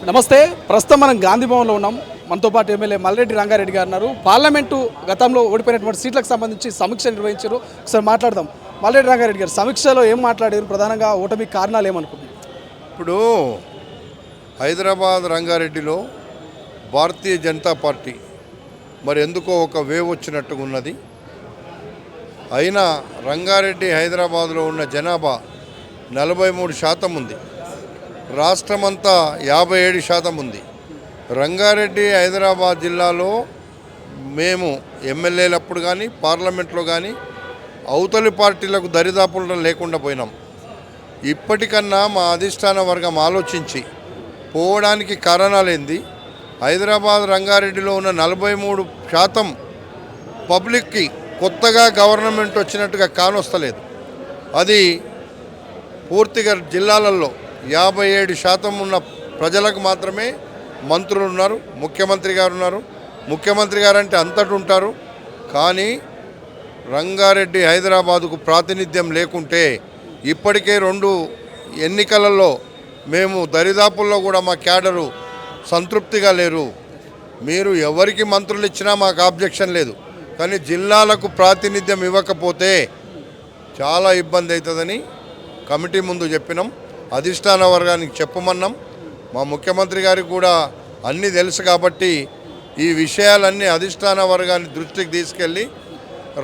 నమస్తే. ప్రస్తుతం మనం గాంధీ భవన్లో ఉన్నాం. మనతో పాటు ఎమ్మెల్యే మల్రెడ్డి రంగారెడ్డి గారు ఉన్నారు. పార్లమెంటు గతంలో ఓడిపోయినటువంటి సీట్లకు సంబంధించి సమీక్ష నిర్వహించారు. ఒకసారి మాట్లాడదాం. మల్రెడ్డి రంగారెడ్డి గారు సమీక్షలో ఏం మాట్లాడారు, ప్రధానంగా ఓటమి కారణాలు ఏమనుకుంటున్నారు? ఇప్పుడు హైదరాబాద్ రంగారెడ్డిలో భారతీయ జనతా పార్టీ మరి ఎందుకో ఒక వేవ్ వచ్చినట్టుగా ఉన్నది. అయినా రంగారెడ్డి హైదరాబాద్లో ఉన్న జనాభా 43% ఉంది. రాష్ట్రమంతా 57% ఉంది. రంగారెడ్డి హైదరాబాద్ జిల్లాలో మేము ఎమ్మెల్యేలప్పుడు కానీ పార్లమెంట్లో కానీ అవతలి పార్టీలకు దరిదాపులు లేకుండా పోయినాం. ఇప్పటికన్నా మా అధిష్టాన వర్గం ఆలోచించి పోవడానికి కారణాలేంది? హైదరాబాద్ రంగారెడ్డిలో ఉన్న 43% పబ్లిక్కి కొత్తగా గవర్నమెంట్ వచ్చినట్టుగా కానొస్తలేదు. అది పూర్తిగా జిల్లాలలో 57% ఉన్న ప్రజలకు మాత్రమే మంత్రులు ఉన్నారు, ముఖ్యమంత్రి గారు ఉన్నారు. ముఖ్యమంత్రి గారు అంటే అంతటి ఉంటారు, కానీ రంగారెడ్డి హైదరాబాదుకు ప్రాతినిధ్యం లేకుంటే ఇప్పటికే 2 ఎన్నికలలో మేము దరిదాపుల్లో కూడా మా క్యాడరు సంతృప్తిగా లేరు. మీరు ఎవరికి మంత్రులు ఇచ్చినా మాకు ఆబ్జెక్షన్ లేదు, కానీ జిల్లాలకు ప్రాతినిధ్యం ఇవ్వకపోతే చాలా ఇబ్బంది అవుతుందని కమిటీ ముందు చెప్పినాం. అధిష్టాన వర్గానికి చెప్పమన్నాం. మా ముఖ్యమంత్రి గారికి కూడా అన్నీ తెలుసు కాబట్టి ఈ విషయాలన్నీ అధిష్టాన వర్గాన్ని దృష్టికి తీసుకెళ్ళి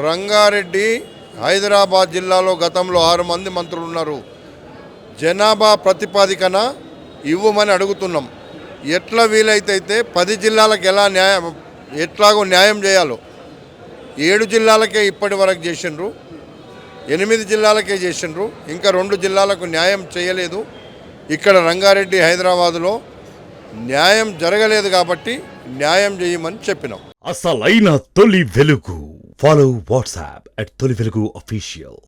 రంగారెడ్డి హైదరాబాద్ జిల్లాలో గతంలో 6 మంది మంత్రులు ఉన్నారు, జనాభా ప్రతిపాదికన ఇవ్వమని అడుగుతున్నాం. ఎట్లా వీలైతే 10 జిల్లాలకు ఎట్లాగో న్యాయం చేయాలో 7 జిల్లాలకే ఇప్పటి వరకు చేసిండ్రు, 8 జిల్లాలకే చేసిండ్రు, ఇంకా 2 జిల్లాలకు న్యాయం చేయలేదు. ఇక్కడ రంగారెడ్డి హైదరాబాదులో న్యాయం జరగలేదు కాబట్టి న్యాయం చేయమని చెప్పినాం. అసలైన తొలి వెలుగు. ఫాలో వాట్సాప్ @తొలి వెలుగు official.